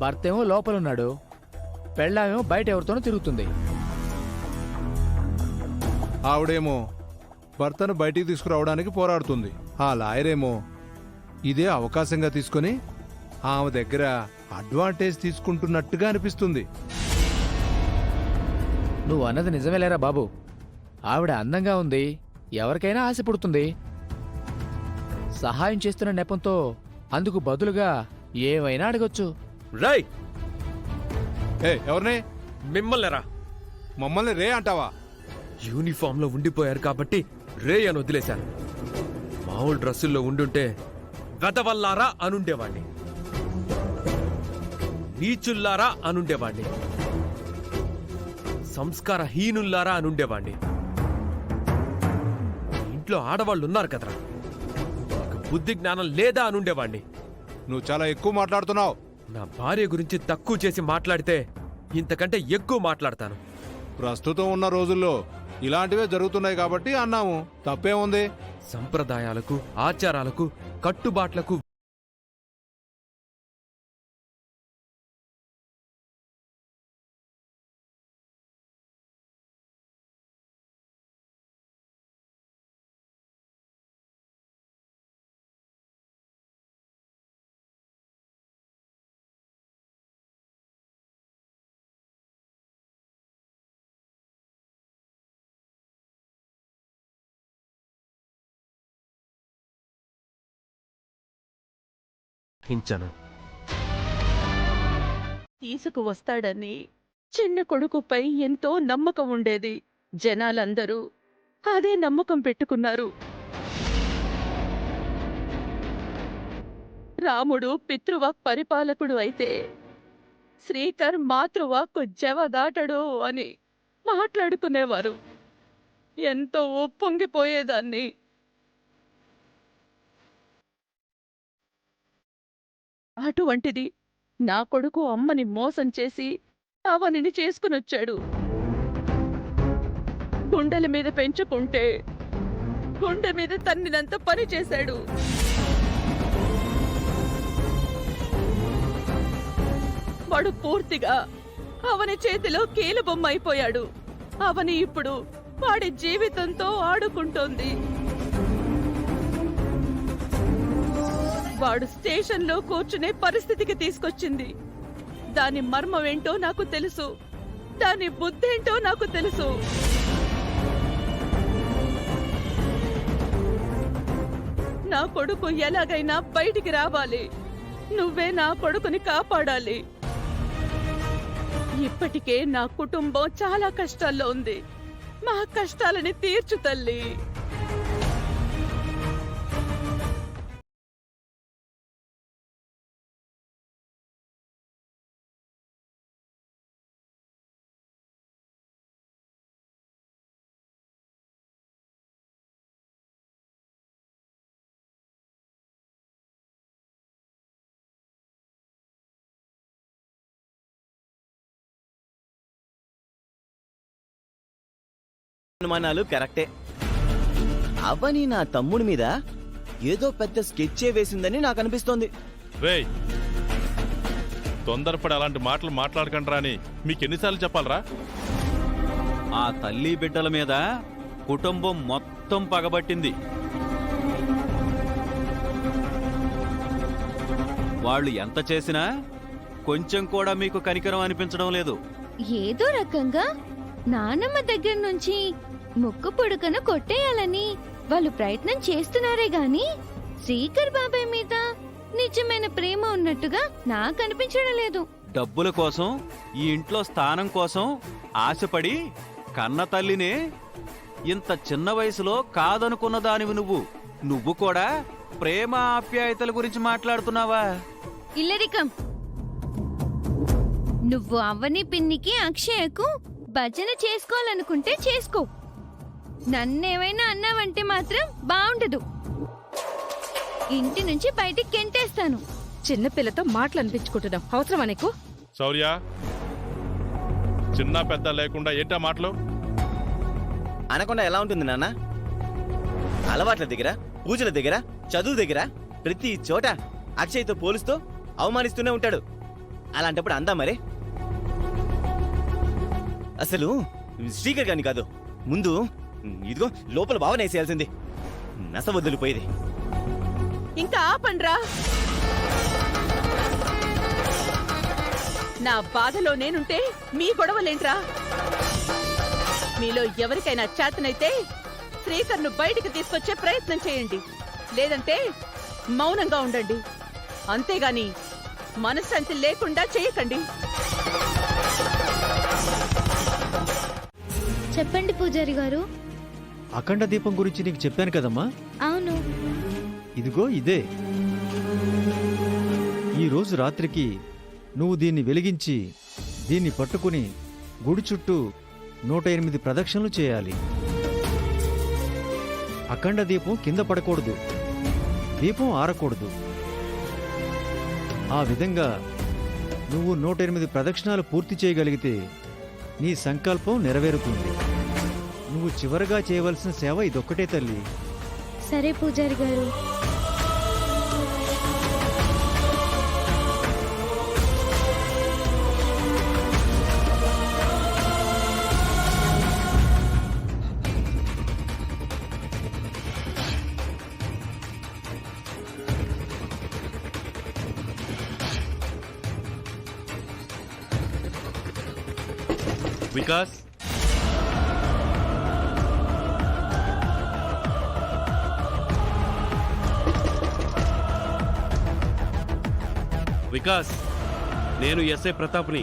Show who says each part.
Speaker 1: భర్త ఏమో లోపలున్నాడు, పెళ్ళామేమో బయట ఎవరితోనో తిరుగుతుంది.
Speaker 2: ఆవిడేమో భర్తను బయటికి తీసుకురావడానికి పోరాడుతుంది. ఆ లాయరేమో ఇదే అవకాశంగా తీసుకొని ఆమె దగ్గర అడ్వాంటేజ్ తీసుకుంటున్నట్టుగా అనిపిస్తుంది.
Speaker 1: నువ్వు అన్నది నిజమేలేరా బాబు. ఆవిడ అందంగా ఉంది, ఎవరికైనా ఆశ పుడుతుంది. సహాయం చేస్తున్న నెపంతో అందుకు బదులుగా ఏమైనా అడగొచ్చు.
Speaker 3: రై
Speaker 2: ఎవరిని?
Speaker 3: మిమ్మల్నిరా.
Speaker 2: మమ్మల్ని రే అంటావా?
Speaker 3: యూనిఫామ్ లో ఉండిపోయారు కాబట్టి రే అని వదిలేశాను. మామూలు డ్రెస్సుల్లో ఉండుంటే గదవల్లారా అనుండేవాణ్ణి, నీచుల్లారా అనుండేవాణ్ణి, సంస్కార హీనుల్లారా అనుండేవాణ్ణి. ఇంట్లో ఆడవాళ్ళు ఉన్నారు కదరా, బుద్ధి జ్ఞానం లేదా అనుండేవాణ్ణి.
Speaker 2: నువ్వు చాలా ఎక్కువ మాట్లాడుతున్నావు.
Speaker 3: నా భార్య గురించి తక్కువ చేసి మాట్లాడితే ఇంతకంటే ఎక్కువ మాట్లాడతాను.
Speaker 2: ప్రస్తుతం ఉన్న రోజుల్లో ఇలాంటివే జరుగుతున్నాయి కాబట్టి అన్నాము. తప్పేముంది?
Speaker 3: సంప్రదాయాలకు, ఆచారాలకు, కట్టుబాట్లకు హించను.
Speaker 4: తీసుకువస్తాడని చిన్న కొడుకుపై ఎంతో నమ్మకం ఉండేది. జనాలందరూ అదే నమ్మకం పెట్టుకున్నారు. రాముడు పితృవాక్ పరిపాలకుడు అయితే శ్రీకర్ మాతృవాక్కు జవదాటడు అని మాట్లాడుకునేవారు. ఎంతో ఉప్పొంగిపోయేదాన్ని. అటువంటిది నా కొడుకు అమ్మని మోసం చేసి అవనిని చేసుకునొచ్చాడు. గుండెల మీద పెంచుకుంటే గుండె మీద తన్నినంత పని చేశాడు. వాడు పూర్తిగా అవని చేతిలో కీలుబొమ్మ అయిపోయాడు. అవని ఇప్పుడు వాడి జీవితంతో ఆడుకుంటోంది. వాడు స్టేషన్లో కూర్చునే పరిస్థితికి తీసుకొచ్చింది. దాని మర్మమేంటో నాకు తెలుసు, దాని బుద్ధేంటో నాకు తెలుసు. నా కొడుకు ఎలాగైనా బయటికి రావాలి. నువ్వే నా కొడుకుని కాపాడాలి. ఇప్పటికే నా కుటుంబం చాలా కష్టాల్లో ఉంది. మా కష్టాలని తీర్చు తల్లి.
Speaker 5: అనుమానాలు కరెక్టే. అవని నా తమ్ముడి మీద ఏదో పెద్ద స్కెచ్చే వేసిందని నాకు అనిపిస్తోంది.
Speaker 6: రేయ్, తొందరపడి అలాంటి మాటలు మాట్లాడకండ్రా అని మీకెన్నిసార్లు చెప్పాలరా?
Speaker 7: ఆ తల్లి బిడ్డల మీద కుటుంబం మొత్తం పగబట్టింది. వాళ్ళు ఎంత చేసినా కొంచెం కూడా మీకు కనికరం అనిపించడం లేదు.
Speaker 8: ఏదో రకంగా నానమ్మ దగ్గర నుంచి ముక్కు పుడకను కొట్టేయాలని వాళ్ళు ప్రయత్నం చేస్తున్నారే గాని శ్రీకర్ బాబాయ్ మీద నిజమైన ప్రేమ ఉన్నట్టుగా నాకు అనిపించడం లేదు.
Speaker 7: డబ్బుల కోసం, ఈ ఇంట్లో స్థానం కోసం ఆశపడి కన్న తల్లినే ఇంత చిన్న వయసులో కాదనుకున్న దానివి నువ్వు కూడా ప్రేమ ఆప్యాయతల గురించి మాట్లాడుతున్నావా?
Speaker 8: ఇల్లరికం, నువ్వు అవ్వని పిన్నికి అక్షయకు భజన చేసుకోవాలనుకుంటే చేసుకో. నన్నేమైనా అన్నావంటే మాత్రం బాగుండదు. ఇంటి నుంచి బయటికి కెంటేస్తాను.
Speaker 4: చిన్నపిల్లతో మాటలు అనిపించుకుంటున్నాం. అవసరమా నీకు?
Speaker 6: శౌర్య, చిన్న పెద్ద లేకుండా ఏంటా మాటలు?
Speaker 5: అనకుండా ఎలా ఉంటుంది నాన్న? అలవాట్ల దగ్గర, పూజల దగ్గర, చదువు దగ్గర ప్రతి చోట అక్షయ్తో పోలుస్తూ అవమానిస్తూనే ఉంటాడు. అలాంటప్పుడు అందా మరే. అసలు శ్రీకర్ గాని కాదు, ముందు ఇదిగో లోపల భావనేసేయాల్సింది. నస వదిలిపోయేది.
Speaker 4: ఇంకా ఆపండ్రా. నా బాధలో నేనుంటే మీ గొడవలేంట్రా? మీలో ఎవరికైనా చేతనైతే శ్రీకర్ను బయటికి తీసుకొచ్చే ప్రయత్నం చేయండి, లేదంటే మౌనంగా ఉండండి. అంతేగాని మనశ్శాంతి లేకుండా చేయకండి.
Speaker 8: చెప్పండి పూజారి గారు.
Speaker 9: అఖండ దీపం గురించి నీకు చెప్పాను కదమ్మా.
Speaker 8: అవును.
Speaker 9: ఇదిగో ఇదే. ఈ రోజు రాత్రికి నువ్వు దీన్ని వెలిగించి దీన్ని పట్టుకుని గుడి చుట్టూ 108 ప్రదక్షిణలు చేయాలి. అఖండ దీపం కింద పడకూడదు, దీపం ఆరకూడదు. ఆ విధంగా నువ్వు 108 ప్రదక్షిణాలు పూర్తి చేయగలిగితే నీ సంకల్పం నెరవేరుతుంది. నువ్వు చివరగా చేయవలసిన సేవ ఇదొక్కటే తల్లి.
Speaker 8: సరే పూజారి గారు.
Speaker 3: వికాస్, వికాస్, నేను ఎస్ఐ ప్రతాప్ని.